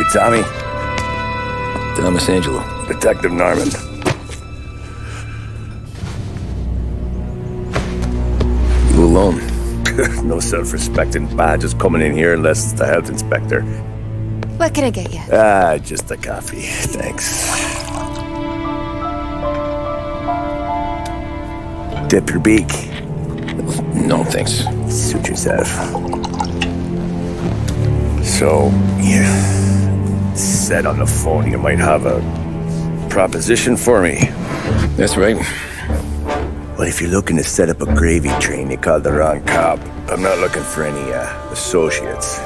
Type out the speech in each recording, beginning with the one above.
You Tommy? Thomas Angelo. Detective Norman. You alone? No self-respecting badges coming in here unless it's the health inspector. What can I get you? Just a coffee. Thanks. Dip your beak. No, thanks. Suit yourself. So, you said on the phone you might have a proposition for me. That's right. Well, if you're looking to set up a gravy train, you called the wrong cop. I'm not looking for any, associates.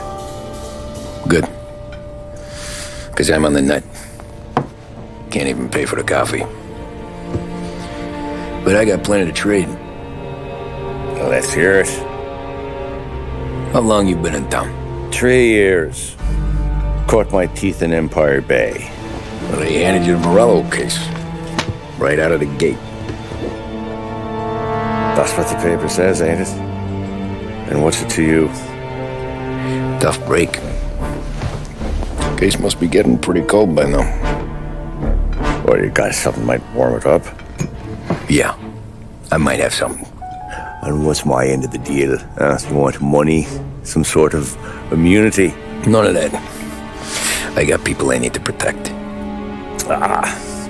Good. Because I'm on the nut. Can't even pay for the coffee. But I got plenty to trade. Well, let's hear it. How long you been in town? 3 years. Caught my teeth in Empire Bay. Well, they handed you the Morello case. Right out of the gate. That's what the paper says, ain't it? And what's it to you? Tough break. Case must be getting pretty cold by now. Or you got something might warm it up? Yeah, I might have something. And what's my end of the deal? You want money? Some sort of immunity? None of that. I got people I need to protect.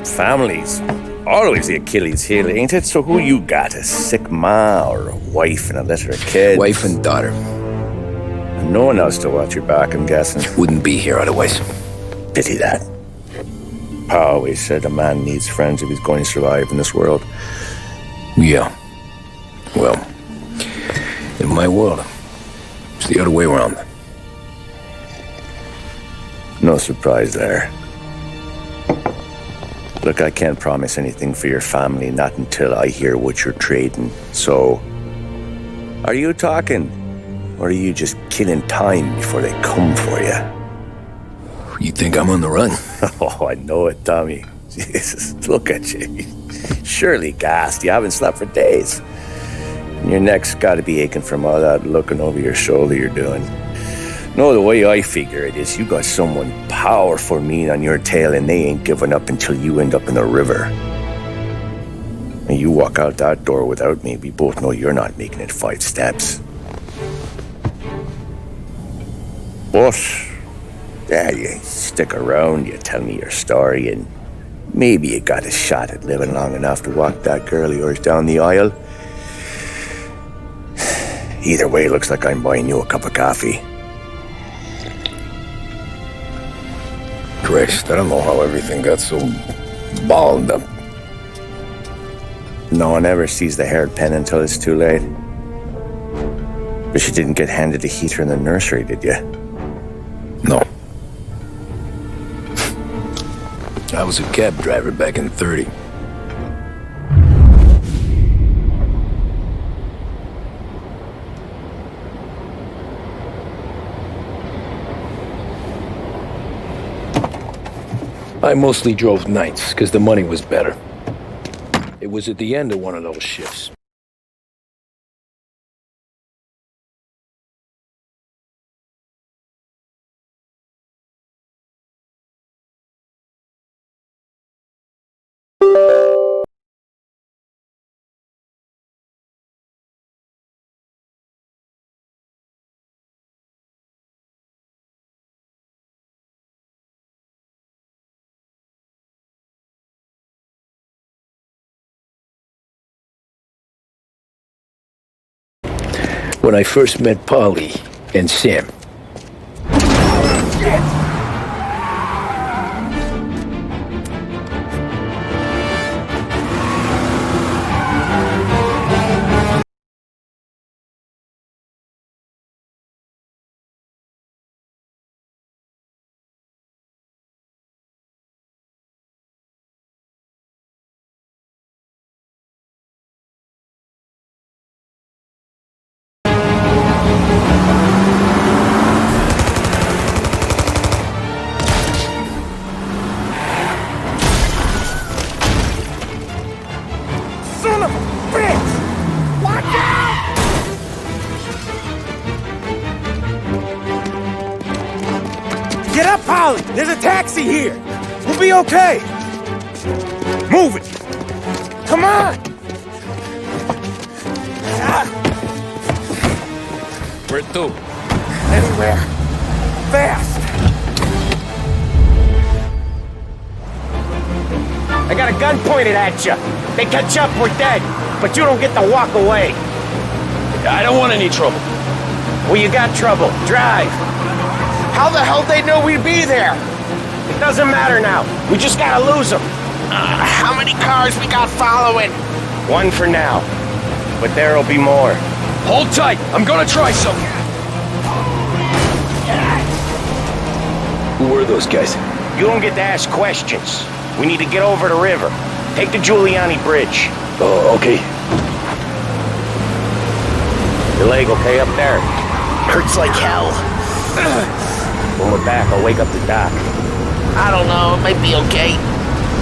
Families. Always the Achilles heel, ain't it? So who you got? A sick ma or a wife and a litter of kids? Wife and daughter. And no one else to watch your back, I'm guessing. Wouldn't be here otherwise. Pity that. Pa always said a man needs friends if he's going to survive in this world. Yeah. Well, in my world, it's the other way around. No surprise there. Look, I can't promise anything for your family, not until I hear what you're trading. So, are you talking? Or are you just killing time before they come for you? You think I'm on the run? Oh, I know it, Tommy. Jesus, look at you. Surely gassed. You haven't slept for days. And your neck's got to be aching from all that looking over your shoulder you're doing. No, the way I figure it is you got someone powerful mean on your tail and they ain't giving up until you end up in the river. And you walk out that door without me, we both know you're not making it 5 steps. But, yeah, you stick around, you tell me your story, and maybe you got a shot at living long enough to walk that girl of yours down the aisle. Either way, looks like I'm buying you a cup of coffee. Christ, I don't know how everything got so balled up. No one ever sees the haired pen until it's too late. But you didn't get handed a heater in the nursery, did you? No. I was a cab driver back in 30. I mostly drove nights, because the money was better. It was at the end of one of those shifts. When I first met Polly and Sam. Get up, Polly! There's a taxi here! We'll be okay! Move it! Come on! Where to? Anywhere. Fast! I got a gun pointed at you. They catch up, we're dead. But you don't get to walk away. I don't want any trouble. Well, you got trouble. Drive. How the hell they know we'd be there? It doesn't matter now. We just gotta lose them. How many cars we got following? One for now. But there'll be more. Hold tight. I'm gonna try something. Who were those guys? You don't get to ask questions. We need to get over the river. Take the Giuliani Bridge. Oh, okay. Your leg okay up there? Hurts like hell. When we're back, I'll wake up the doc. I don't know, it might be okay.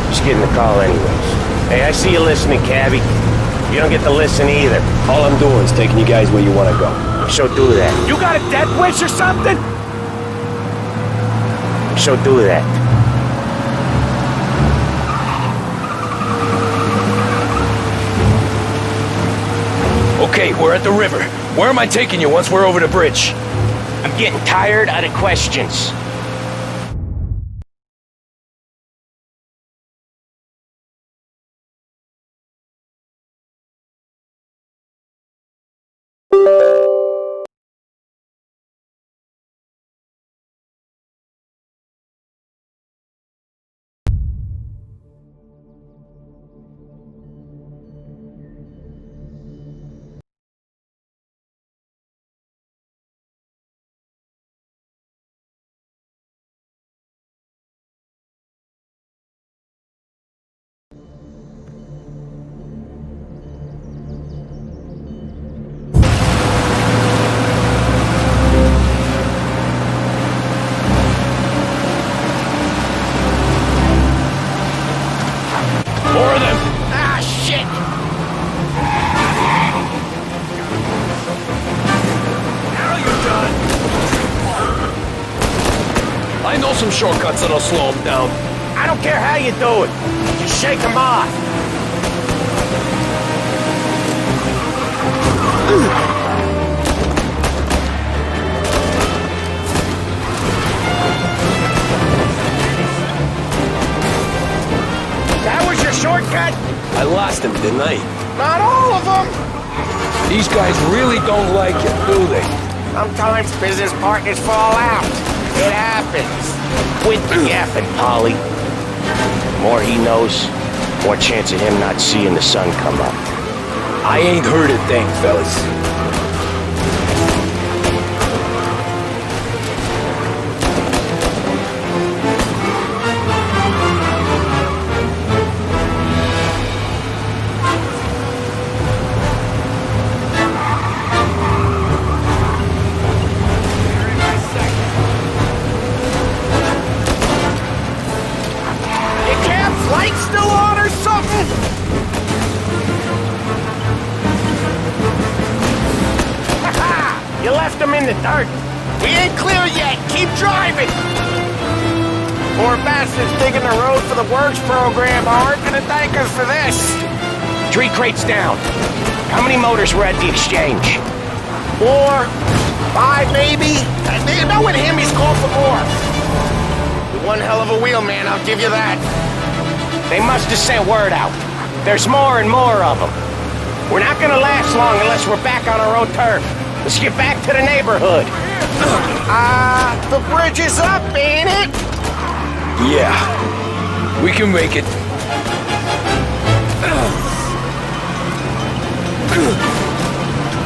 Just getting the call anyways. Hey, I see you listening, Cabby. You don't get to listen either. All I'm doing is taking you guys where you want to go. So do that. You got a death wish or something? So do that. Okay, we're at the river. Where am I taking you once we're over the bridge? I'm getting tired of the questions. More of them. Ah, shit! Now you're done. I know some shortcuts that'll slow them down. I don't care how you do it. Just shake them off. That was your shortcut? I lost him, didn't I? Not all of them! These guys really don't like you, do they? Sometimes business partners fall out. It happens. Quit yapping, Polly. The more he knows, more chance of him not seeing the sun come up. I ain't heard a thing, fellas. Light still on or something? You left him in the dirt. We ain't clear yet. Keep driving. Poor bastards digging the road for the works program aren't gonna thank us for this. 3 crates down. How many motors were at the exchange? 4, 5 maybe. You know with him he's called for more. You're one hell of a wheelman, I'll give you that. They must have sent word out. There's more and more of them. We're not gonna last long unless we're back on our own turf. Let's get back to the neighborhood. The bridge is up, ain't it? Yeah, we can make it.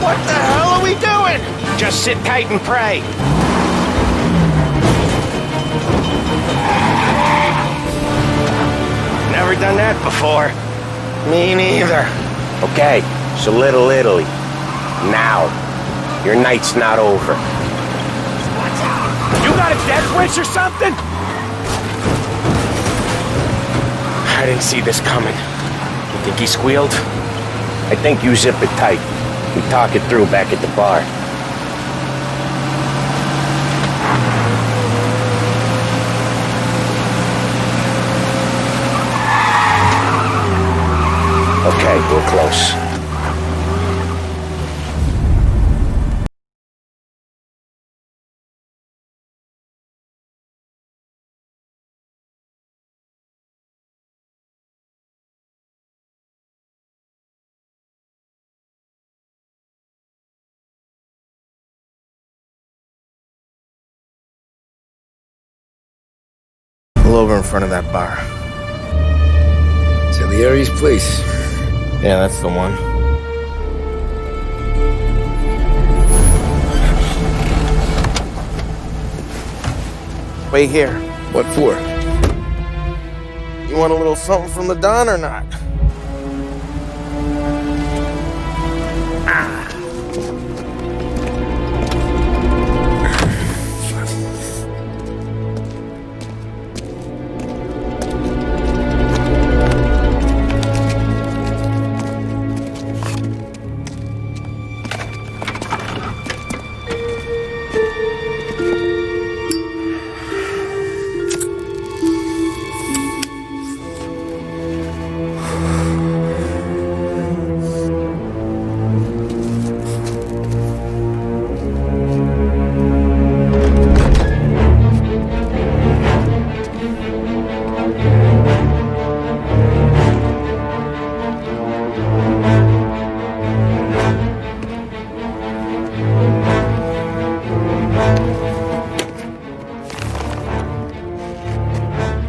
What the hell are we doing? Just sit tight and pray. Never done that before. Me neither. Okay, so Little Italy. Now. Your night's not over. You got a death wish or something? I didn't see this coming. You think he squealed? I think you zip it tight. We talk it through back at the bar. right, we're close. Pull over in front of that bar. Salieri's place. Yeah, that's the one. Wait here. What for? You want a little something from the Don or not?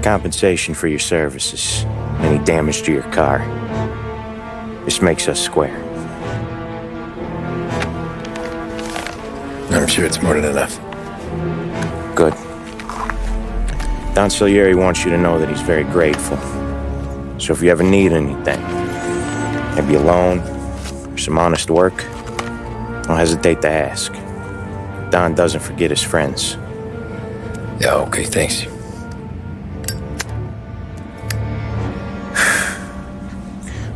Compensation for your services. Any damage to your car. This makes us square. I'm sure it's more than enough. Good. Don Salieri wants you to know that he's very grateful. So if you ever need anything, maybe a loan or some honest work, don't hesitate to ask. Don doesn't forget his friends. Yeah, okay, thanks.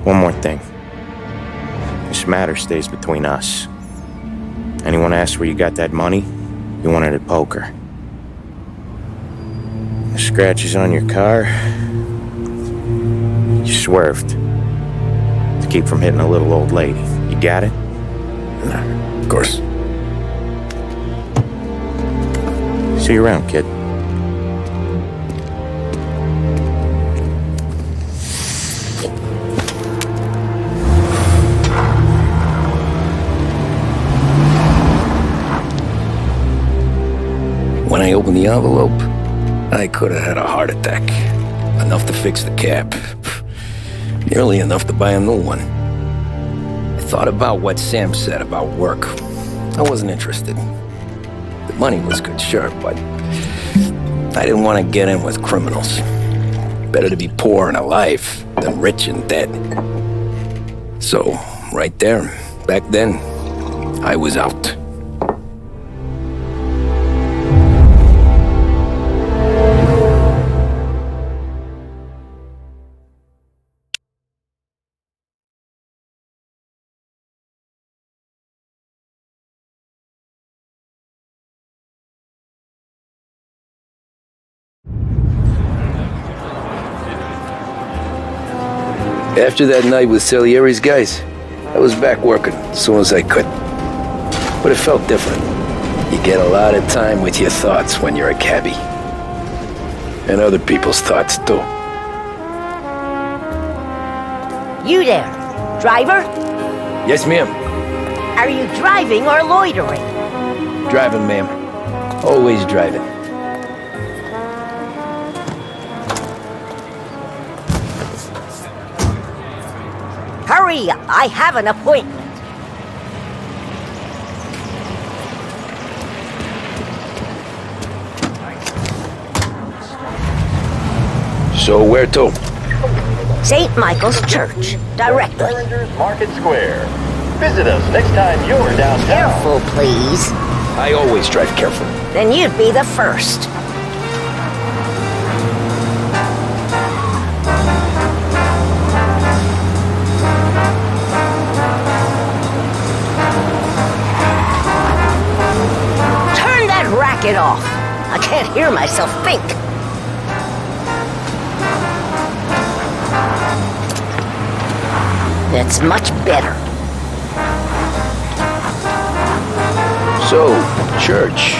One more thing. This matter stays between us. Anyone asks where you got that money, you won it at poker. The scratches on your car, you swerved to keep from hitting a little old lady. You got it? Of course. See you around, kid. When I opened the envelope, I could have had a heart attack. Enough to fix the cab. Nearly enough to buy a new one. I thought about what Sam said about work. I wasn't interested. The money was good, sure, but I didn't want to get in with criminals. Better to be poor and alive than rich and dead. So, right there, back then, I was out. After that night with Salieri's guys, I was back working as soon as I could. But it felt different. You get a lot of time with your thoughts when you're a cabbie. And other people's thoughts, too. You there, driver? Yes, ma'am. Are you driving or loitering? Driving, ma'am. Always driving. Hurry, I have an appointment. So where to? St. Michael's Church, directly. Burlinger's Market Square. Visit us next time you're downtown. Careful, please. I always drive careful. Then you'd be the first. Turn that racket off. I can't hear myself think. That's much better. So, church.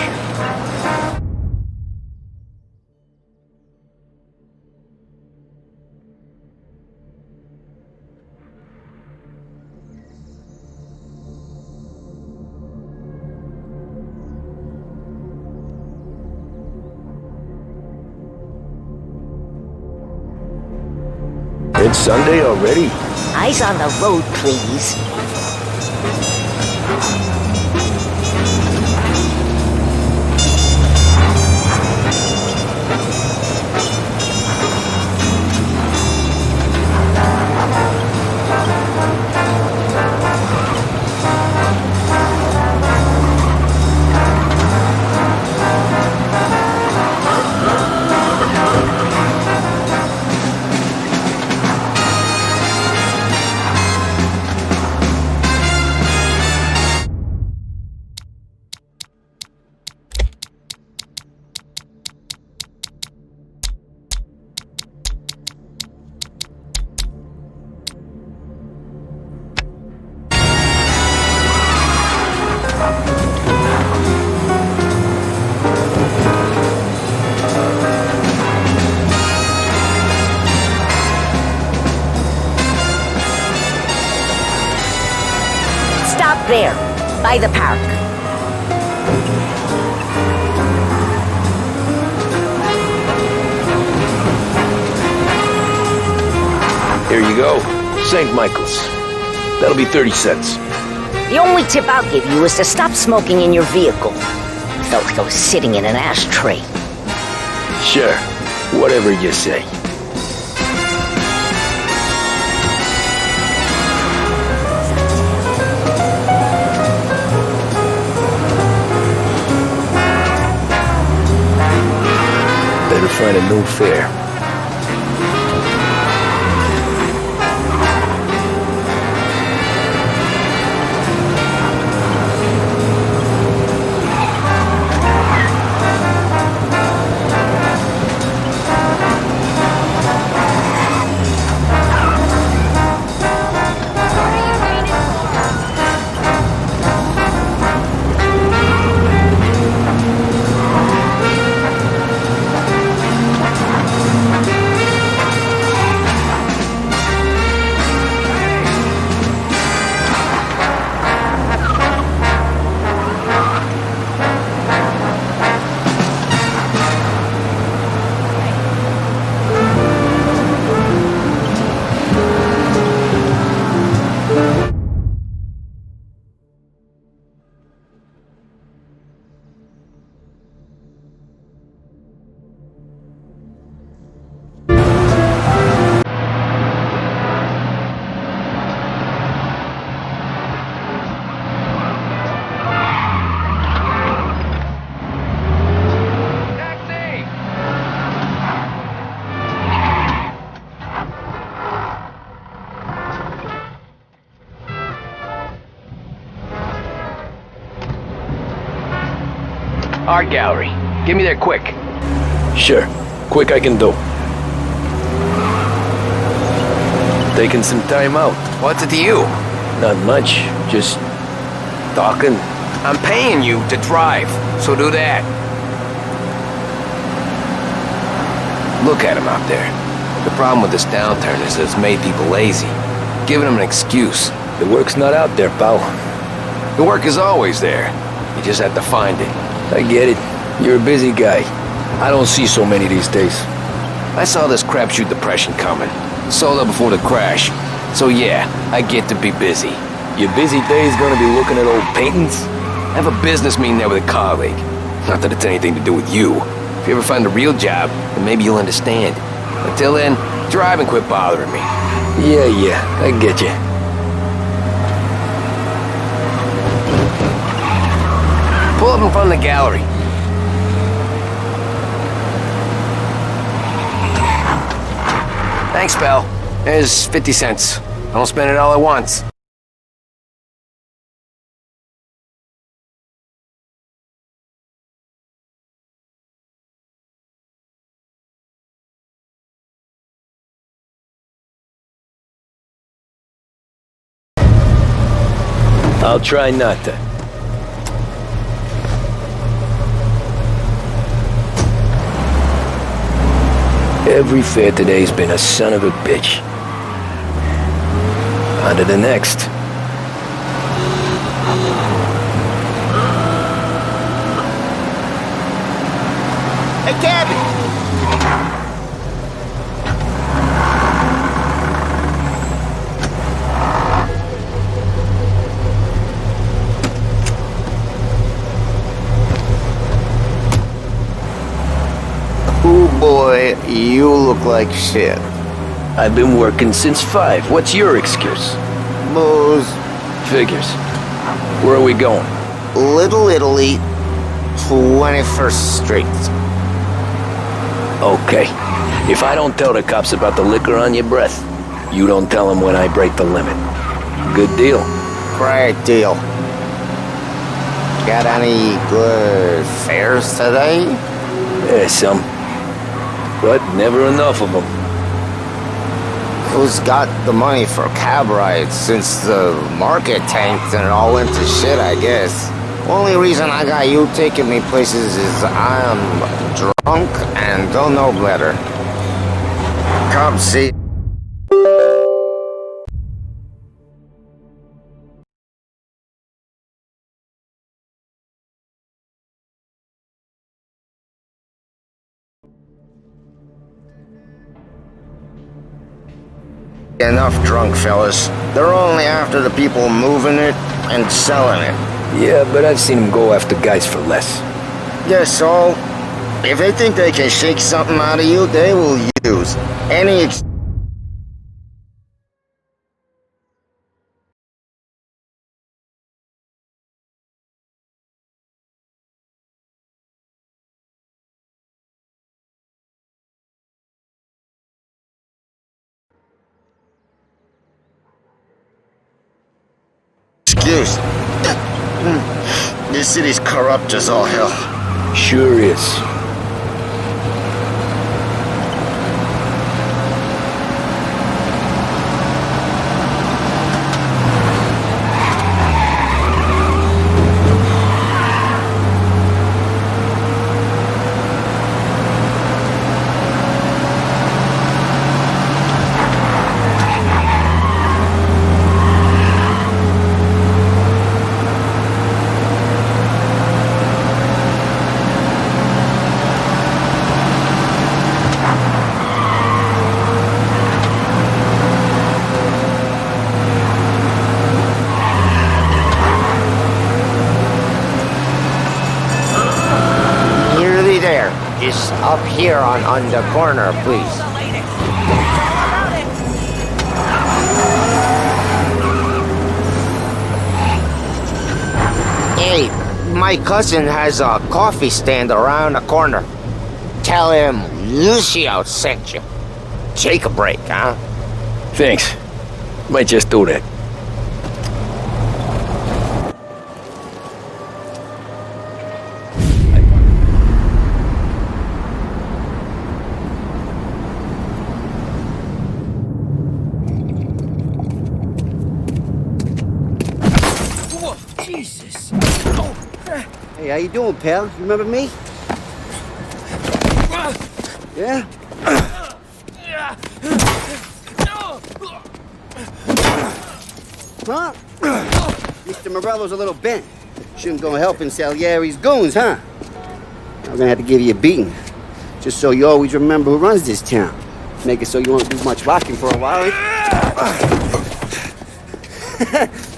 It's Sunday already? Eyes on the road, please. Stop there, by the park. Here you go. St. Michael's. That'll be 30 cents. The only tip I'll give you is to stop smoking in your vehicle. I felt like I was sitting in an ashtray. Sure. Whatever you say. Better find a new fare. Art gallery. Get me there quick. Sure. Quick I can do. Taking some time out. What's it to you? Not much. Just talking. I'm paying you to drive, so do that. Look at him out there. The problem with this downturn is that it's made people lazy, giving them an excuse. The work's not out there, pal. The work is always there. You just have to find it. I get it. You're a busy guy. I don't see so many these days. I saw this crapshoot depression coming. Sold up before the crash. So yeah, I get to be busy. Your busy day's gonna be looking at old paintings? I have a business meeting there with a colleague. Not that it's anything to do with you. If you ever find a real job, then maybe you'll understand. Until then, drive and quit bothering me. Yeah, I get you. Pull up in front of the gallery. Thanks, pal. There's 50 cents. I don't spend it all at once. I'll try not to. Every fair today's been a son of a bitch. On to the next. Hey, Gabby! Oh boy, you look like shit. I've been working since 5. What's your excuse? Booze. Figures. Where are we going? Little Italy, 21st Street. Okay. If I don't tell the cops about the liquor on your breath, you don't tell them when I break the limit. Good deal. Great deal. Got any good fares today? Yeah, some. But never enough of them. Who's got the money for cab rides since the market tanked and it all went to shit, I guess? Only reason I got you taking me places is I'm drunk and don't know better. Come see. Enough drunk fellas. They're only after the people moving it and selling it. Yeah, but I've seen them go after guys for less. Yeah, so if they think they can shake something out of you, they will use any excuse. This city's corrupt as all hell. Sure is. Just up here on the corner, please. Hey, my cousin has a coffee stand around the corner. Tell him Lucio sent you. Take a break, huh? Thanks. Might just do that. Hey, how you doing, pal? You remember me? Yeah? Huh? Mr. Morello's a little bent. Shouldn't go helping Salieri's goons, huh? I'm gonna have to give you a beating. Just so you always remember who runs this town. Make it so you won't do much rocking for a while.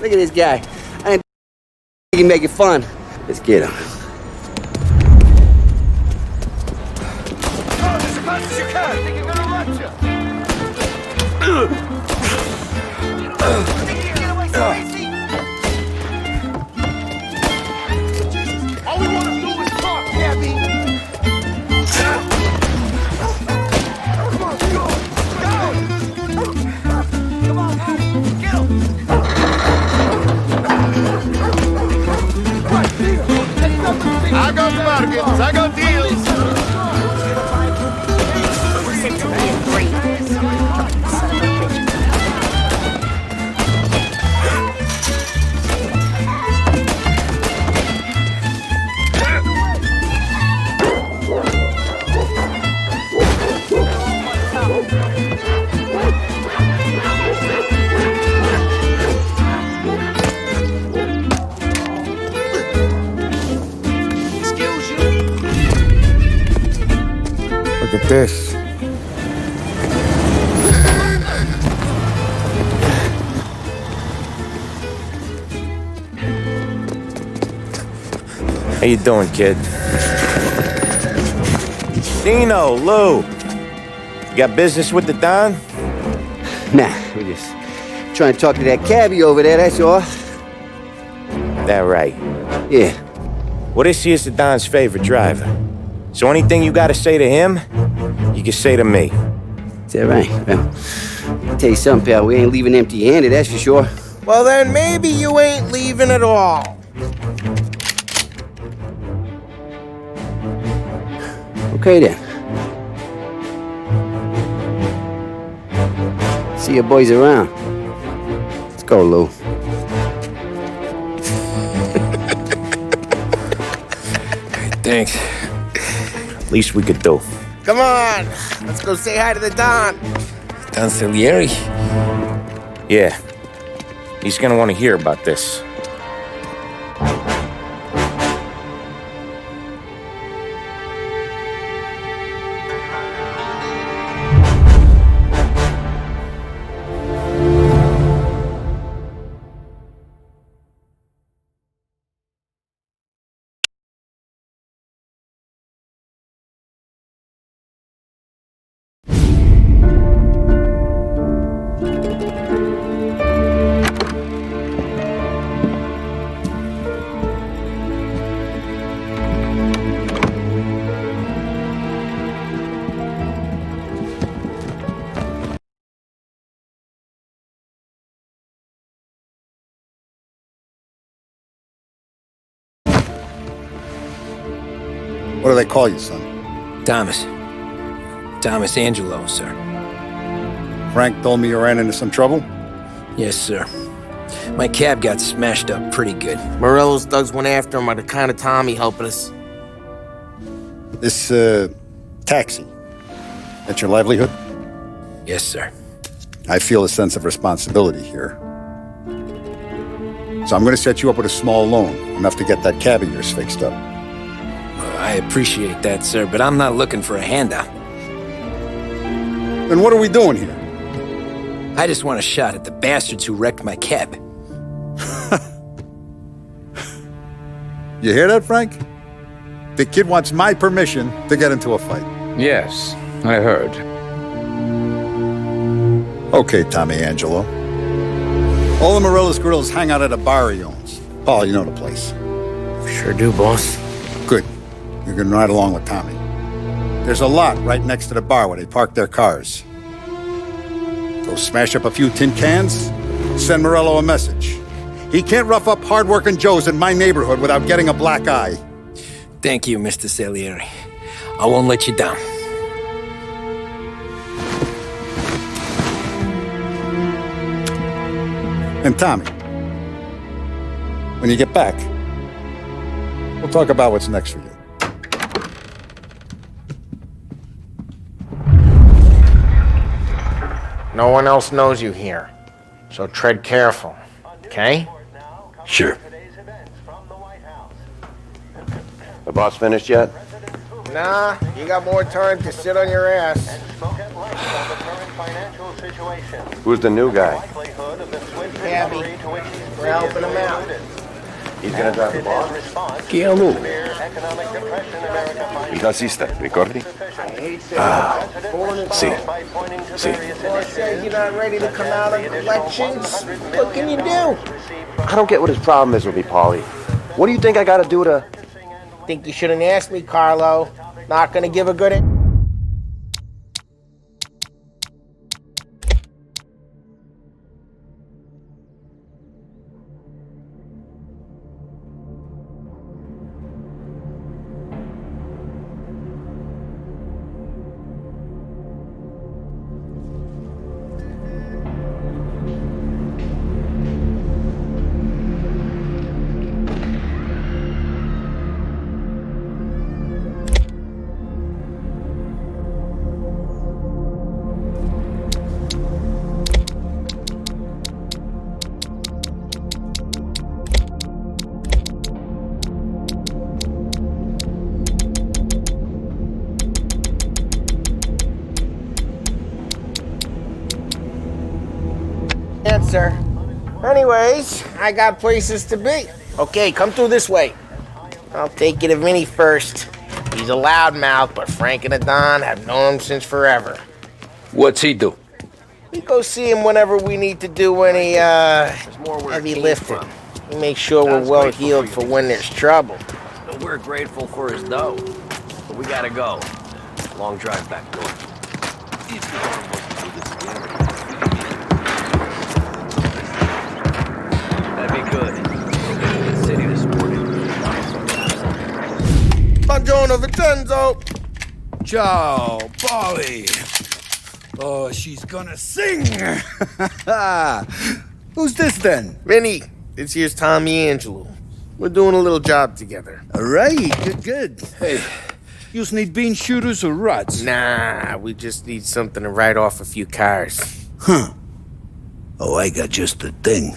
Look at this guy. I ain't making fun. Let's get him. All we want to do is talk, Gabby. Come on, go! Come on, get him! I got bargains, I got deals. Listen to me and breathe. Son of a bitch. at this. How you doing, kid? Dino, Lou. You got business with the Don? Nah, we're just trying to talk to that cabbie over there, that's all. That right. Yeah. Well, this here's the Don's favorite driver. So anything you gotta say to him, you can say to me. Is that right? Well, I'll tell you something, pal. We ain't leaving empty-handed, that's for sure. Well, then maybe you ain't leaving at all. Okay, then. See your boys around. Let's go, Lou. Thanks. Least we could do. Come on, let's go say hi to the Don. Don Salieri? Yeah. He's gonna want to hear about this. What do they call you, son? Thomas. Tommy Angelo, sir. Frank told me you ran into some trouble? Yes, sir. My cab got smashed up pretty good. Morello's thugs went after him on account of Tommy helping us. This, taxi, that's your livelihood? Yes, sir. I feel a sense of responsibility here. So I'm going to set you up with a small loan, enough to get that cab of yours fixed up. I appreciate that, sir, but I'm not looking for a handout. Then what are we doing here? I just want a shot at the bastards who wrecked my cab. You hear that, Frank? The kid wants my permission to get into a fight. Yes, I heard. Okay, Tommy Angelo. All the Morello's girls hang out at a bar he owns. Paul, you know the place. Sure do, boss. Good. You're gonna ride along with Tommy. There's a lot right next to the bar where they park their cars. Go smash up a few tin cans, send Morello a message. He can't rough up hard-working Joes in my neighborhood without getting a black eye. Thank you, Mr. Salieri. I won't let you down. And Tommy, when you get back, we'll talk about what's next for you. No one else knows you here, so tread careful, okay? Sure. The boss finished yet? Nah, you got more time to sit on your ass. Who's the new guy? Cabby, we're helping him out. He's gonna drive the boss? Chi è lui? Il tassista, ricordi? Sì. Sì. Boss says you're not ready to come out on collections. What can you do? I don't get what his problem is with me, Paulie. What do you think I gotta do to... Think you shouldn't ask me, Carlo. Not gonna give a good... sir. Anyways, I got places to be. Okay, come through this way. I'll take you to Vinny first. He's a loudmouth, but Frank and the Don have known him since forever. What's he do? We go see him whenever we need to do any, heavy lifting. We make sure we're well heeled for when there's trouble. We're grateful for his dough, but we gotta go. Long drive back north. That'd be good. The city this morning. Buongiorno, Vincenzo. Ciao, Polly. Oh, she's gonna sing. Who's this then? Vinny, this here's Tommy Angelo. We're doing a little job together. All right, good. Hey, you need bean shooters or rods? Nah, we just need something to write off a few cars. Huh. Oh, I got just the thing.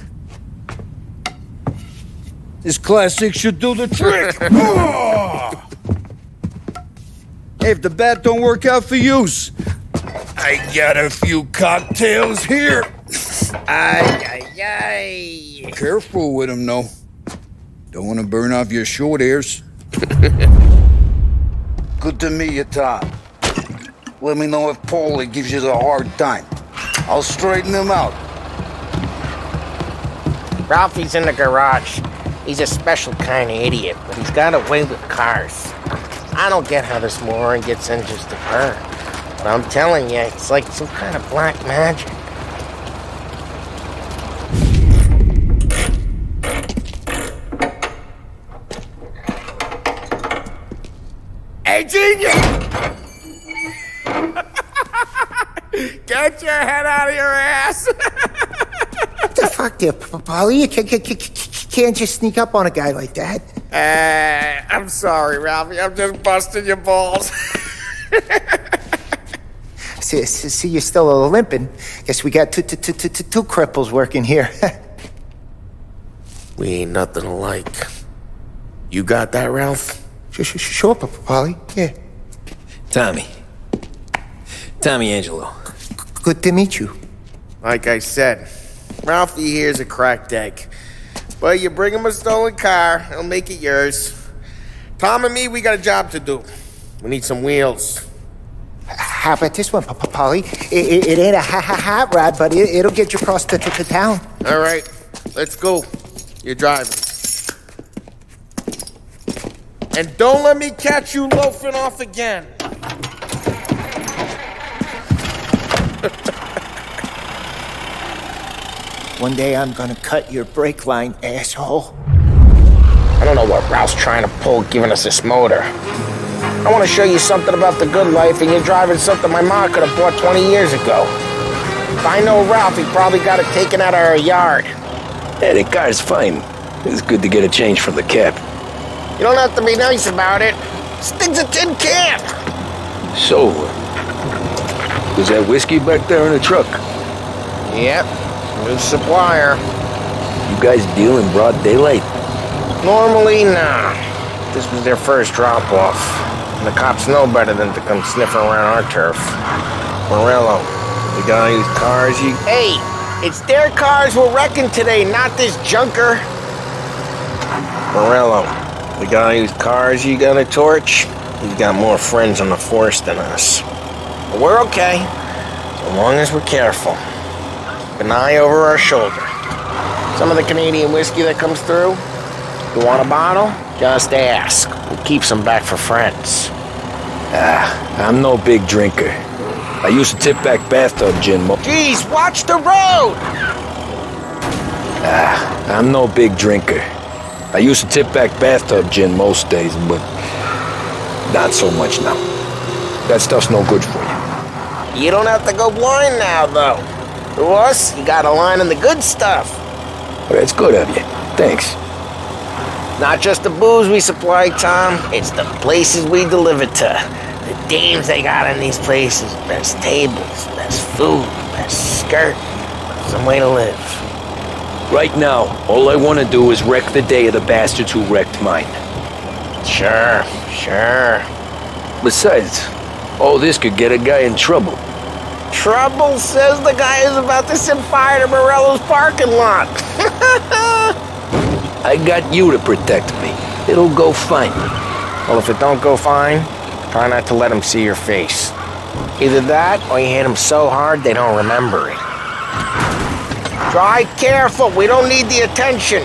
This classic should do the trick. Oh! Hey, if the bat don't work out for yous, I got a few cocktails here. Ay. Careful with them, though. Don't want to burn off your short hairs. Good to meet you, Tom. Let me know if Paulie gives you the hard time. I'll straighten him out. Ralphie's in the garage. He's a special kind of idiot, but he's got a way with cars. I don't get how this moron gets engines to burn. But I'm telling you, it's like some kind of black magic. Hey, genius! Get your head out of your ass! What the fuck there, Paulie? You can't just sneak up on a guy like that. I'm sorry, Ralphie. I'm just busting your balls. See, you're still limping. Guess we got two cripples working here. We ain't nothing alike. You got that, Ralph? Sure, Paulie. Yeah. Tommy Angelo. Good to meet you. Like I said, Ralphie here's a cracked egg. But you bring him a stolen car, he'll make it yours. Tom and me, we got a job to do. We need some wheels. How about this one, Paulie? It ain't a hot rod, but it'll get you across the town. All right, let's go. You're driving. And don't let me catch you loafing off again. One day I'm gonna cut your brake line, asshole. I don't know what Ralph's trying to pull giving us this motor. I want to show you something about the good life, and you're driving something my mom could have bought 20 years ago. If I know Ralph, he probably got it taken out of our yard. Yeah, the car's fine. It's good to get a change from the cab. You don't have to be nice about it. This thing's a tin can. So, was that whiskey back there in the truck? Yep, new supplier. You guys deal in broad daylight? Normally, nah. This was their first drop-off. And the cops know better than to come sniffing around our turf. Morello, we got these cars you... Hey, it's their cars we're wrecking today, not this junker. Morello, we got these cars you got a torch. He's got more friends on the force than us. But we're okay, so long as we're careful. Keep an eye over our shoulder. Some of the Canadian whiskey that comes through, you want a bottle? Just ask. We'll keep some back for friends. I'm no big drinker. I used to tip back bathtub gin. Jeez, watch the road! I'm no big drinker. I used to tip back bathtub gin most days, but not so much now. That stuff's no good for you. You don't have to go blind now, though. To us, you got a line in the good stuff. Well, that's good of you. Thanks. Not just the booze we supply, Tom. It's the places we deliver to. The dames they got in these places. Best tables, best food, best skirt. Some way to live. Right now, all I want to do is wreck the day of the bastards who wrecked mine. Sure. Besides, all this could get a guy in trouble. Trouble says the guy is about to set fire to Morello's parking lot. I got you to protect me. It'll go fine. Well, if it don't go fine, try not to let him see your face. Either that, or you hit him so hard they don't remember it. Drive careful, we don't need the attention.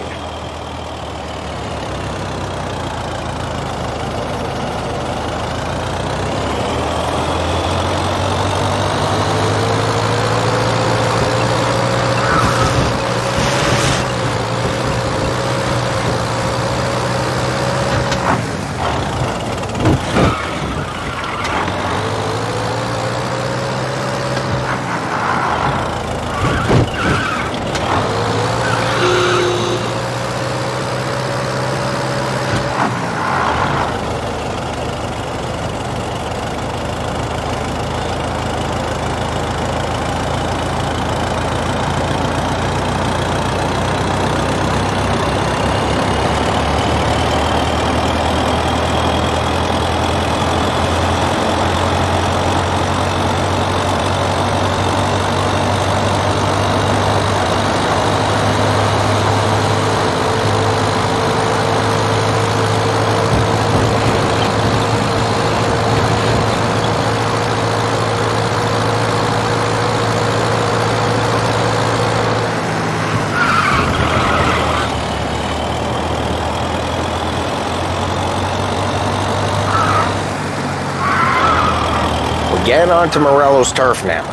Get onto Morello's turf now.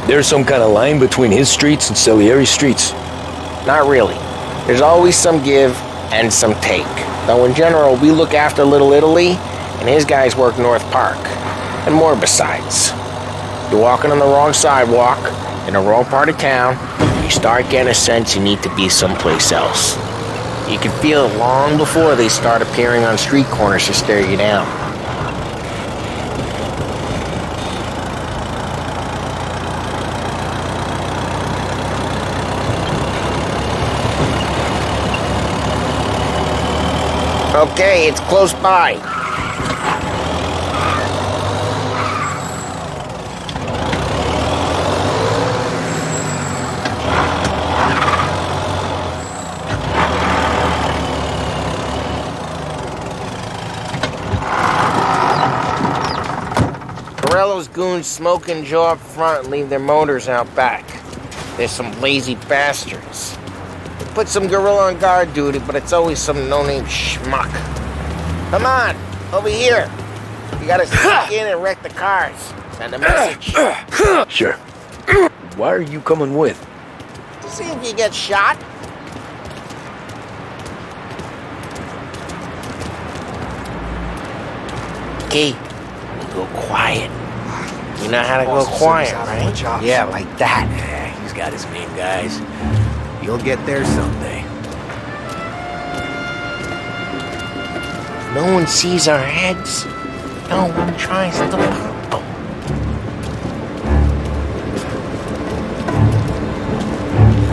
There's some kind of line between his streets and Salieri's streets. Not really. There's always some give and some take. Though in general, we look after Little Italy, and his guys work North Park. And more besides. You're walking on the wrong sidewalk, in the wrong part of town, you start getting a sense you need to be someplace else. You can feel it long before they start appearing on street corners to stare you down. Okay, it's close by. Morello's goons smoke and jaw up front and leave their motors out back. They're some lazy bastards. Put some gorilla on guard duty, but it's always some no-name schmuck. Come on, over here. You gotta sneak in and wreck the cars. Send a message. Sure. Why are you coming with? To see if you get shot. Okay, you go quiet. You know how to go quiet, right? Yeah, like that. He's got his main guys. You'll get there someday. No one sees our heads. No one tries to pop them.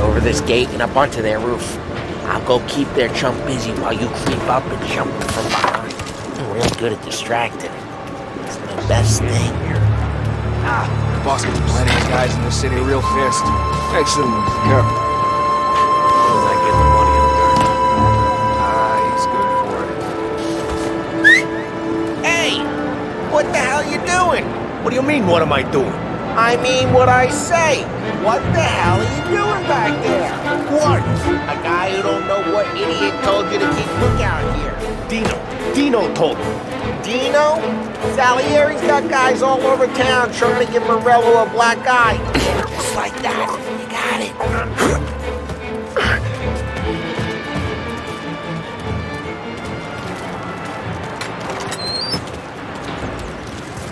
Over this gate and up onto their roof. I'll go keep their chump busy while you creep up and jump from behind. I'm real good at distracting. It's the best thing. The boss gets plenty of guys in the city real fast. Excellent. Careful. What the hell you doing? What do you mean, what am I doing? I mean what I say. What the hell are you doing back there? What? A guy who don't know what idiot told you to keep lookout here. Dino told me. Dino? Salieri's got guys all over town trying to give Morello a black eye. Just like that. You got it.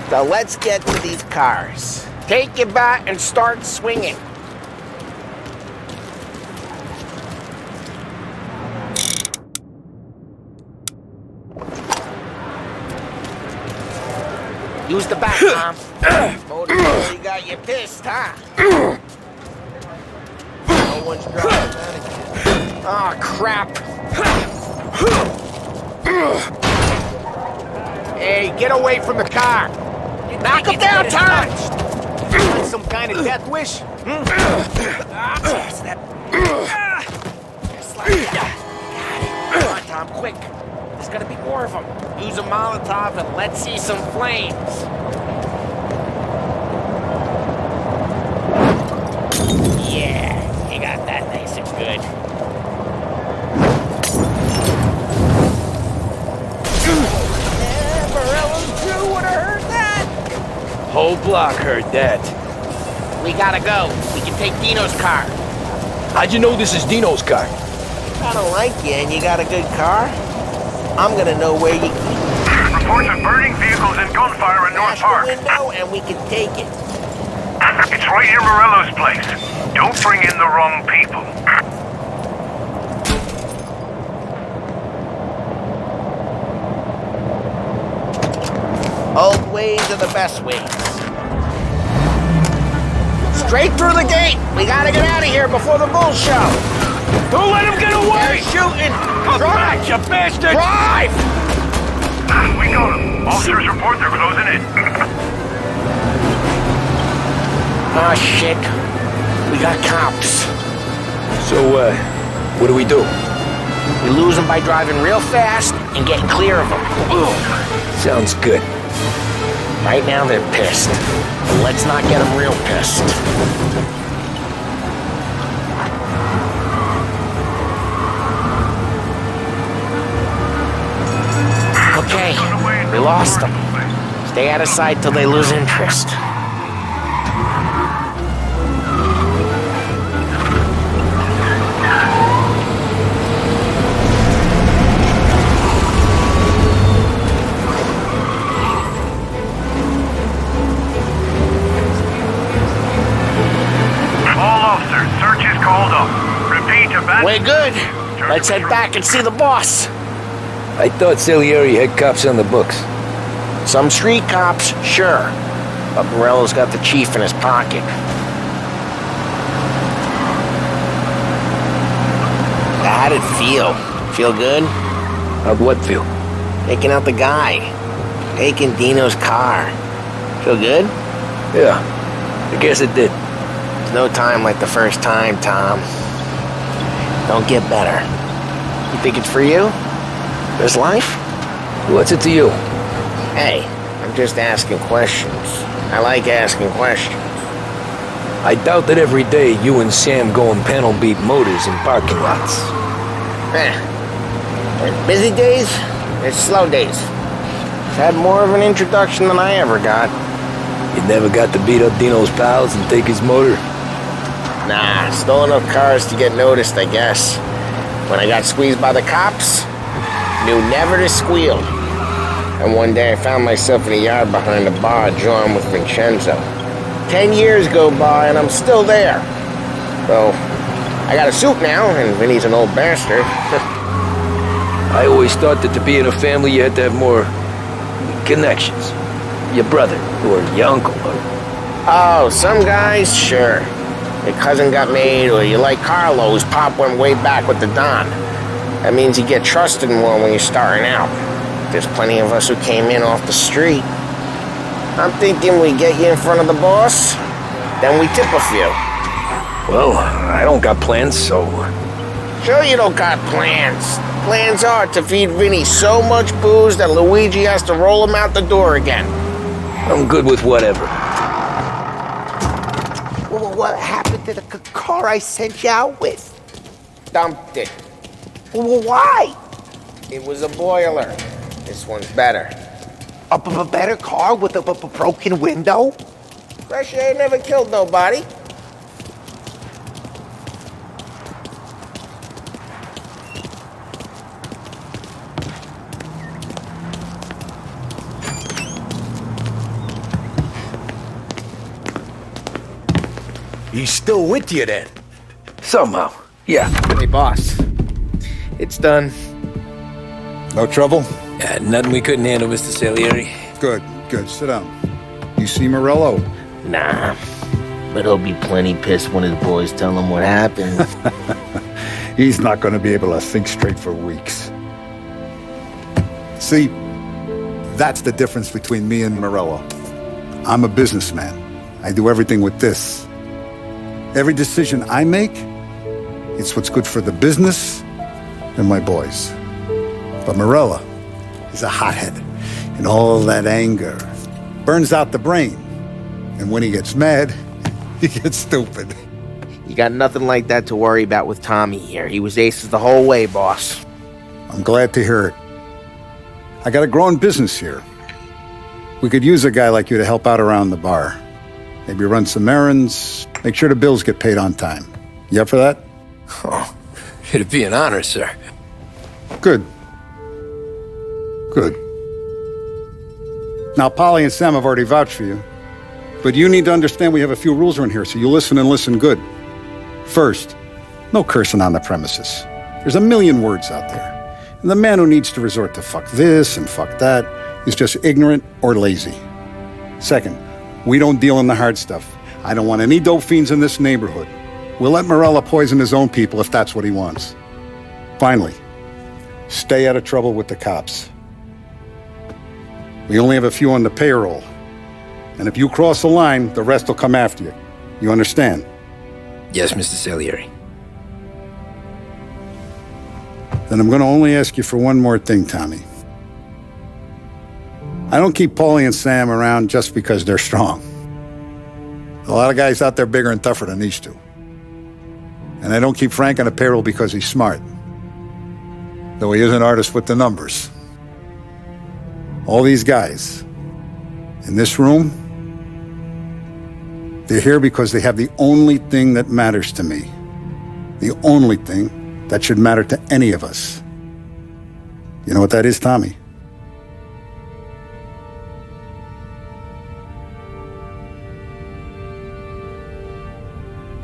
So let's get to these cars. Take your bat and start swinging. Use the bat, Tom. Motor really got you pissed, huh? No one's driving that again. Oh, crap. Hey, get away from the car. Knock him down, Tom! some kind of death wish? It's that... Just like that. Got it. Come on, Tom, quick. There's gotta be more of them. Use a Molotov and let's see some flames. Yeah, you got that nice and good. Morello's crew would have heard that. Whole block heard that. We gotta go. We can take Dino's car. How'd you know this is Dino's car? I don't like you and you got a good car. I'm gonna know where you keep it. Reports of burning vehicles and gunfire in North Park. The window and we can take it. It's right near Morello's place. Don't bring in the wrong people. Old ways are the best ways. Straight through the gate. We gotta get out of here before the bull show. Don't let him get away! They're shooting! Come Drive! back, you bastard! Drive! We got them. Officers report they're closing in. Ah, shit. We got cops. So, what do? We lose them by driving real fast and getting clear of them. Sounds good. Right now they're pissed. But let's not get them real pissed. Okay, we lost them. Stay out of sight till they lose interest. All officers, search is called up. Repeat, abandoned... We're good. Let's head back and see the boss. I thought Salieri had cops on the books. Some street cops, sure. But Morello's got the chief in his pocket. How'd it feel? Feel good? How'd what feel? Taking out the guy. Taking Dino's car. Feel good? Yeah, I guess it did. There's no time like the first time, Tom. Don't get better. You think it's for you? This life? What's it to you? Hey, I'm just asking questions. I like asking questions. I doubt that every day you and Sam go and panel beat motors in parking lots. There's busy days, there's slow days. I've had more of an introduction than I ever got. You never got to beat up Dino's pals and take his motor? Nah, stole enough cars to get noticed, I guess. When I got squeezed by the cops, knew never to squeal. And one day I found myself in a yard behind a bar drawn with Vincenzo. 10 years go by and I'm still there. So, I got a suit now, and Vinny's an old bastard. I always thought that to be in a family you had to have more connections. Your brother, or your uncle, or... Oh, some guys, sure. Your cousin got made, or you like Carlo's pop went way back with the Don. That means you get trusted more when you're starting out. There's plenty of us who came in off the street. I'm thinking we get you in front of the boss, then we tip a few. Well, I don't got plans, so... Sure you don't got plans. Plans are to feed Vinny so much booze that Luigi has to roll him out the door again. I'm good with whatever. Well, what happened to the car I sent you out with? Dumped it. Well, why? It was a boiler. This one's better. A better car with a broken window? Fresh air never killed nobody. He's still with you then? Somehow, yeah. Hey, boss. It's done. No trouble? Yeah, nothing we couldn't handle, Mr. Salieri. Good, good. Sit down. You see Morello? Nah. But he'll be plenty pissed when his boys tell him what happened. He's not going to be able to think straight for weeks. See, that's the difference between me and Morello. I'm a businessman. I do everything with this. Every decision I make, it's what's good for the business and my boys. But Morella is a hothead, and all that anger burns out the brain. And when he gets mad, he gets stupid. You got nothing like that to worry about with Tommy here. He was aces the whole way, boss. I'm glad to hear it. I got a growing business here. We could use a guy like you to help out around the bar. Maybe run some errands, make sure the bills get paid on time. You up for that? Oh, it'd be an honor, sir. Good. Good. Now, Polly and Sam have already vouched for you. But you need to understand we have a few rules around here, so you listen and listen good. First, no cursing on the premises. There's a million words out there. And the man who needs to resort to fuck this and fuck that is just ignorant or lazy. Second, we don't deal in the hard stuff. I don't want any dope fiends in this neighborhood. We'll let Morella poison his own people if that's what he wants. Finally, stay out of trouble with the cops. We only have a few on the payroll. And if you cross the line, the rest will come after you. You understand? Yes, Mr. Salieri. Then I'm going to only ask you for one more thing, Tommy. I don't keep Paulie and Sam around just because they're strong. A lot of guys out there bigger and tougher than these two. And I don't keep Frank on the payroll because he's smart. Though he is an artist with the numbers. All these guys in this room, they're here because they have the only thing that matters to me. The only thing that should matter to any of us. You know what that is, Tommy?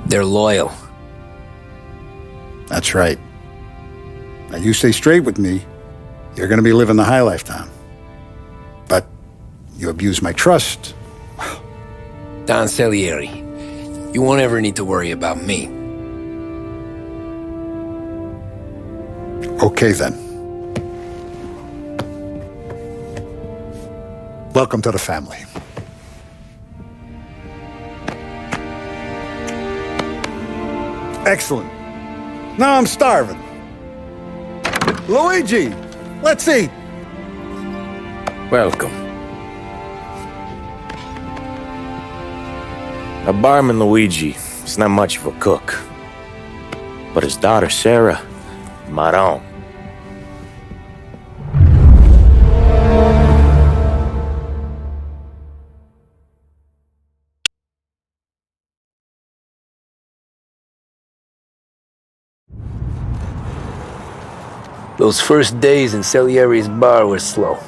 They're loyal. That's right. Now you stay straight with me, you're gonna be living the high life, Tom. But you abuse my trust. Don Salieri, you won't ever need to worry about me. Okay, then. Welcome to the family. Excellent. Now I'm starving. Luigi, let's eat. Welcome. Our barman Luigi is not much of a cook. But his daughter Sarah, Maron. Those first days in Salieri's bar were slow.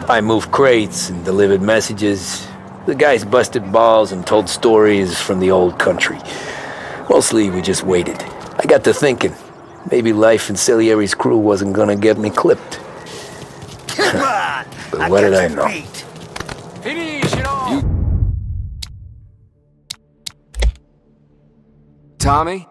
I moved crates and delivered messages. The guys busted balls and told stories from the old country. Mostly we just waited. I got to thinking, maybe life in Salieri's crew wasn't gonna get me clipped. Come on! But what did I know? Tommy?